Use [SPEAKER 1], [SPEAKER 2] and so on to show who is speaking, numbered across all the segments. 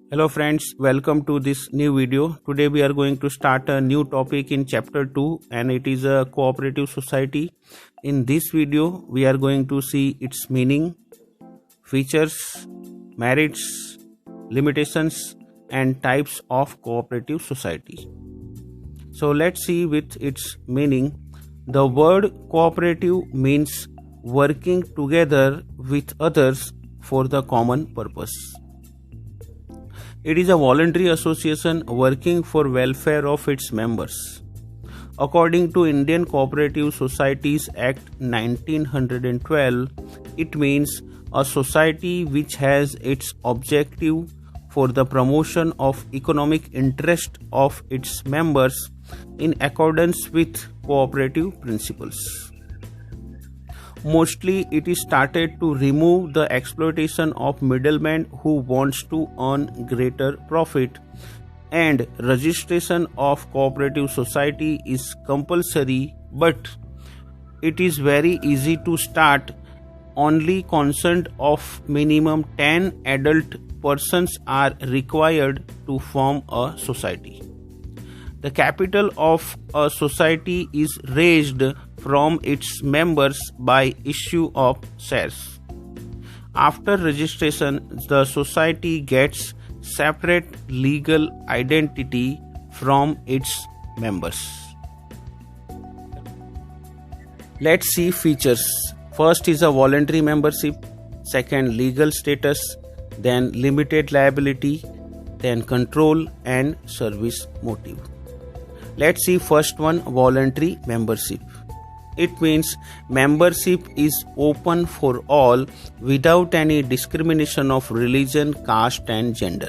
[SPEAKER 1] Hello friends, welcome to this new video. Today we are going to start a new topic in chapter 2 and it is a cooperative society. In this video we are going to see its meaning, features, merits, limitations and types of cooperative society. So let's see with its meaning. The word cooperative means working together with others for the common purpose. It is a voluntary association working for welfare of its members. According to Indian Cooperative Societies Act 1912, it means a society which has its objective for the promotion of economic interest of its members in accordance with cooperative principles. Mostly it is started to remove the exploitation of middlemen who wants to earn greater profit, and registration of cooperative society is compulsory, but it is very easy to start. Only consent of minimum 10 adult persons are required to form a society. The capital of a society is raised from its members by issue of shares. After registration, the society gets separate legal identity from its members. Let's see features. First is a voluntary membership, second legal status, then limited liability, then control and service motive. Let's see first one, voluntary membership. It means membership is open for all without any discrimination of religion, caste and gender.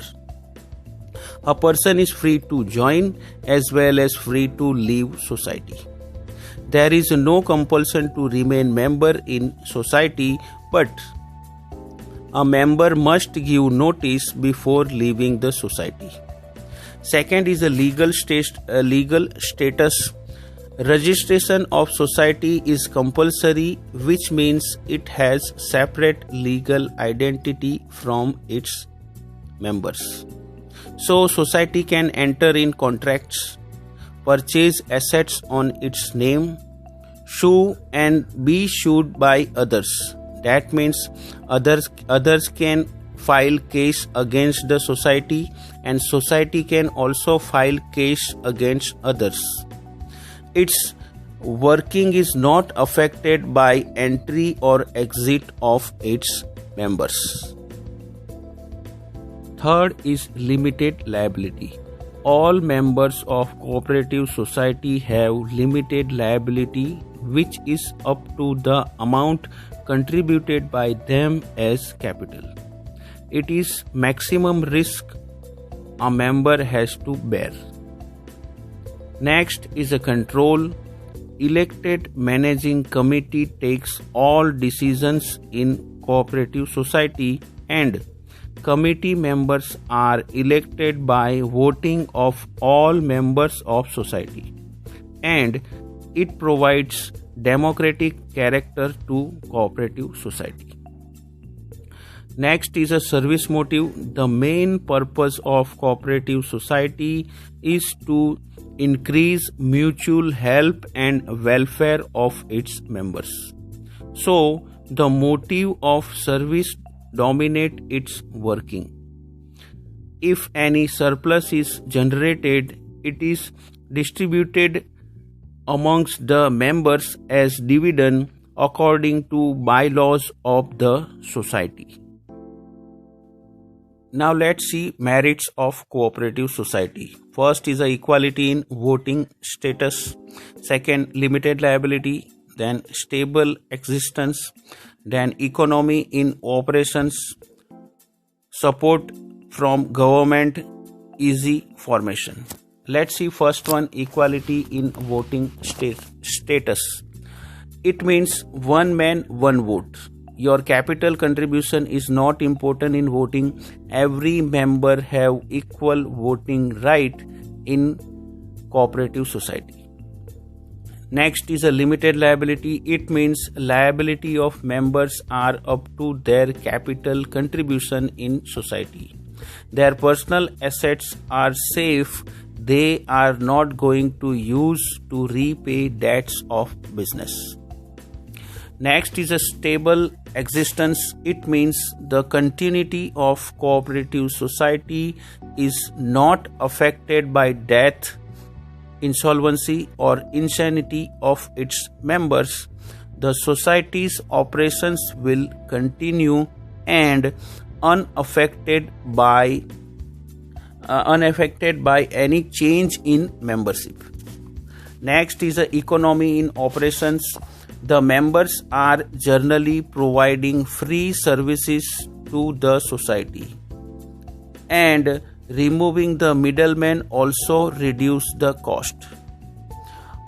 [SPEAKER 1] A person is free to join as well as free to leave society. There is no compulsion to remain member in society, but a member must give notice before leaving the society. Second is a legal status. Registration of society is compulsory, which means it has separate legal identity from its members. So society can enter in contracts, purchase assets on its name, sue and be sued by others. That means others can file case against the society and society can also file case against others. Its working is not affected by entry or exit of its members. Third is limited liability. All members of cooperative society have limited liability, which is up to the amount contributed by them as capital. It is maximum risk a member has to bear. Next is a control. Elected managing committee takes all decisions in cooperative society and committee members are elected by voting of all members of society, and it provides democratic character to cooperative society. Next is a service motive. The main purpose of cooperative society is to increase mutual help and welfare of its members. So, the motive of service dominate its working. If any surplus is generated, it is distributed amongst the members as dividend according to bylaws of the society. Now let's see merits of cooperative society. First is equality in voting status, second limited liability, then stable existence, then economy in operations, support from government, easy formation. Let's see first one, equality in voting status. It means one man, one vote. Your capital contribution is not important in voting. Every member have equal voting right in cooperative society. Next is a limited liability. It means liability of members are up to their capital contribution in society. their personal assets are safe, they are not going to use to repay debts of business. Next is a stable existence. It means the continuity of cooperative society is not affected by death, insolvency or insanity of its members. The society's operations will continue and unaffected by any change in membership. Next is the economy in operations. The members are generally providing free services to the society, and removing the middleman also reduce the cost.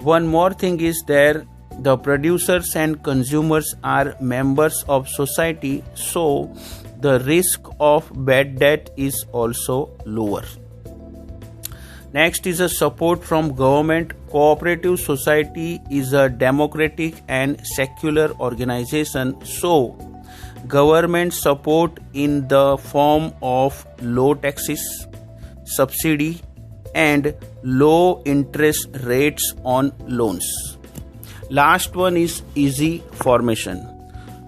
[SPEAKER 1] One more thing is there, the producers and consumers are members of society, so the risk of bad debt is also lower. Next is a support from government. Cooperative society is a democratic and secular organization, so government support in the form of low taxes, subsidy and low interest rates on loans. Last one is easy formation.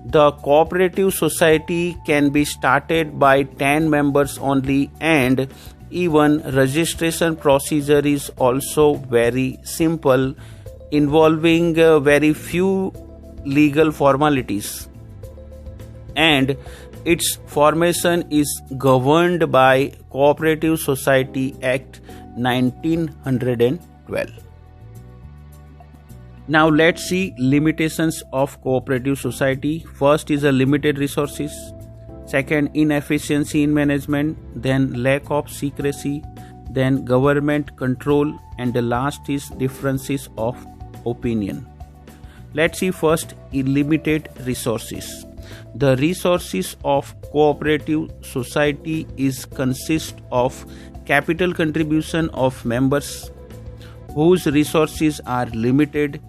[SPEAKER 1] The cooperative society can be started by 10 members only, and even registration procedure is also very simple, involving very few legal formalities, and its formation is governed by Cooperative Society Act 1912. Now let's see limitations of cooperative society. First is a limited resources, second inefficiency in management, then lack of secrecy, then government control, and the last is differences of opinion. Let's see first limited resources. The resources of cooperative society is consist of capital contribution of members whose resources are limited.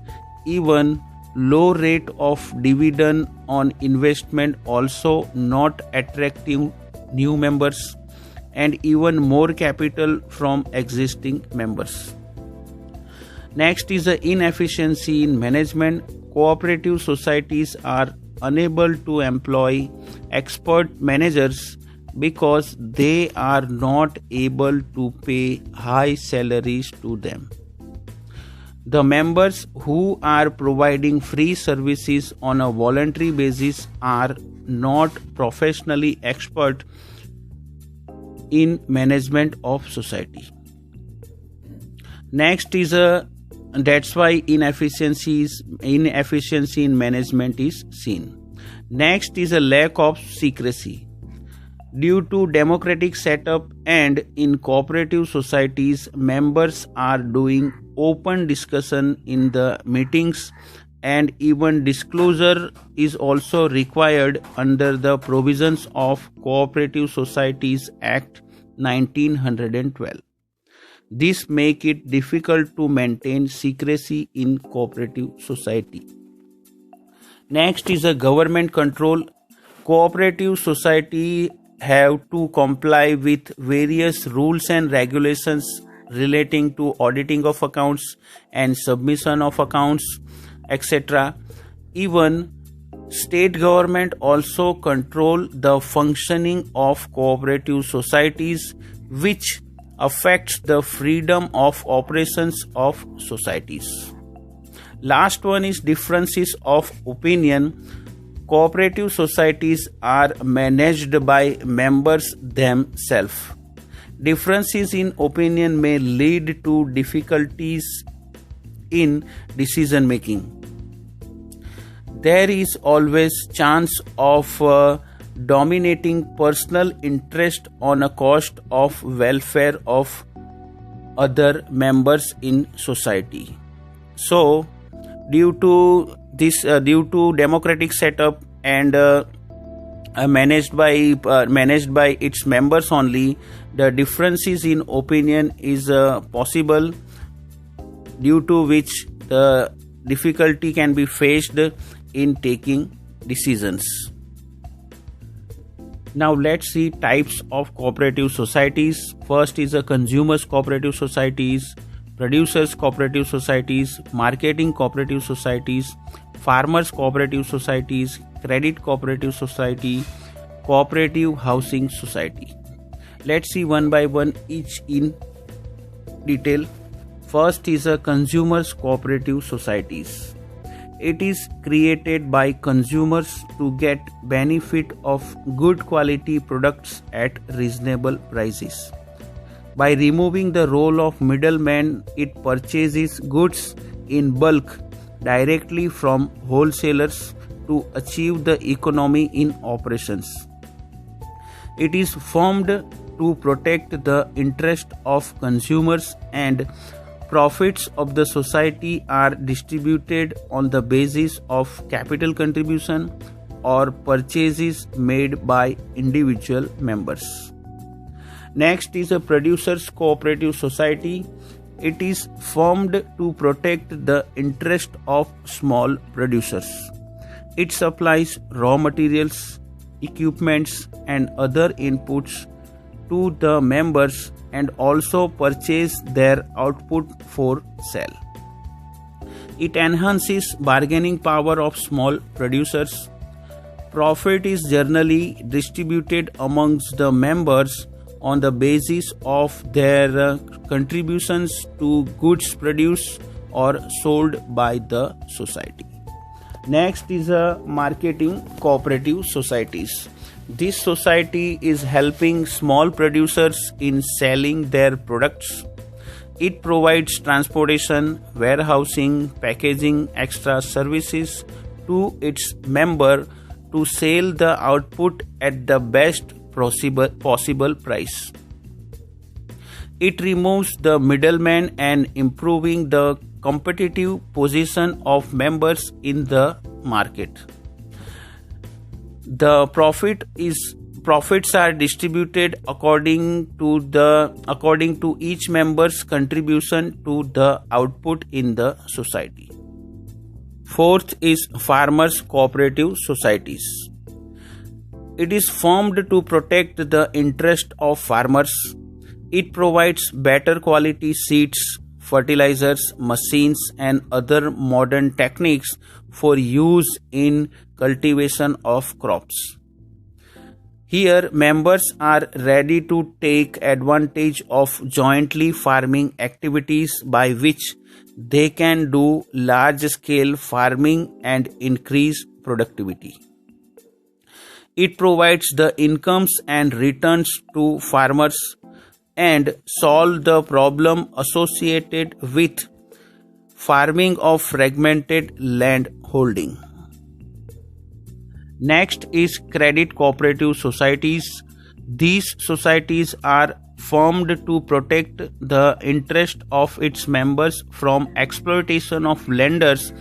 [SPEAKER 1] Even low rate of dividend on investment also not attracting new members, and even more capital from existing members. Next is the inefficiency in management. Cooperative societies are unable to employ expert managers because they are not able to pay high salaries to them. The members who are providing free services on a voluntary basis are not professionally expert in management of society. Next is that's why inefficiency in management is seen. Next is a lack of secrecy. Due to democratic setup and in cooperative societies, members are doing open discussion in the meetings, and even disclosure is also required under the provisions of Cooperative Societies Act 1912. This makes it difficult to maintain secrecy in cooperative society. Next is a government control. Cooperative society have to comply with various rules and regulations relating to auditing of accounts and submission of accounts, etc. Even state government also control the functioning of cooperative societies, which affects the freedom of operations of societies. Last one is differences of opinion. Cooperative societies are managed by members themselves. Differences in opinion may lead to difficulties in decision making. There is always chance of dominating personal interest on a cost of welfare of other members in society. So, due to democratic setup and managed by its members only, the differences in opinion is possible, due to which the difficulty can be faced in taking decisions. Now let's see types of cooperative societies. First is a consumers cooperative societies, producers cooperative societies, marketing cooperative societies, farmers cooperative societies, credit cooperative society, cooperative housing society. Let's see one by one each in detail. First is a consumers cooperative societies. It is created by consumers to get benefit of good quality products at reasonable prices. By removing the role of middlemen, it purchases goods in bulk directly from wholesalers to achieve the economy in operations. It is formed to protect the interest of consumers, and profits of the society are distributed on the basis of capital contribution or purchases made by individual members. Next is a producers cooperative society. It is formed to protect the interest of small producers. It supplies raw materials, equipments and other inputs to the members and also purchase their output for sale. It enhances bargaining power of small producers. Profit is generally distributed amongst the members on the basis of their contributions to goods produced or sold by the society. Next is a marketing cooperative societies. This society is helping small producers in selling their products. It provides transportation, warehousing, packaging, extra services to its member to sell the output at the best possible price. It removes the middleman and improving the competitive position of members in the market. The profits are distributed according to each member's contribution to the output in the society. Fourth is farmers cooperative societies. It is formed to protect the interest of farmers. It provides better quality seeds, fertilizers, machines and other modern techniques for use in cultivation of crops. Here, members are ready to take advantage of jointly farming activities by which they can do large-scale farming and increase productivity. It provides the incomes and returns to farmers and solve the problem associated with farming of fragmented land holding. Next is credit cooperative societies. These societies are formed to protect the interest of its members from exploitation of lenders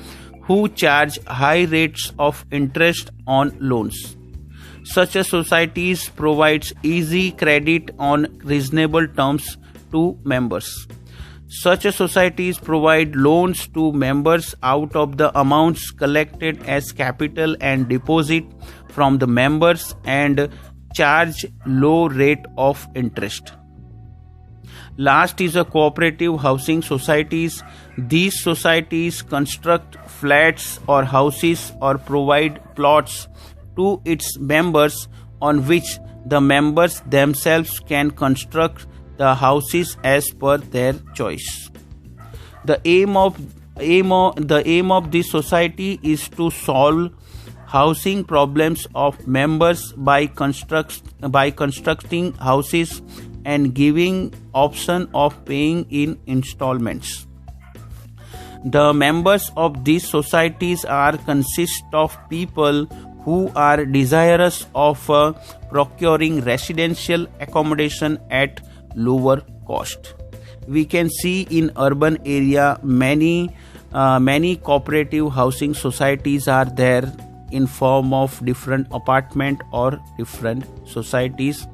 [SPEAKER 1] who charge high rates of interest on loans. Such a societies provides easy credit on reasonable terms to members. Such a societies provide loans to members out of the amounts collected as capital and deposit from the members and charge low rate of interest. Last is a cooperative housing societies. These societies construct flats or houses or provide plots to its members on which the members themselves can construct the houses as per their choice. The aim of this society is to solve housing problems of members by constructing houses and giving option of paying in installments. The members of these societies consist of people who are desirous of procuring residential accommodation at lower cost. We can see in urban area many cooperative housing societies are there in form of different apartment or different societies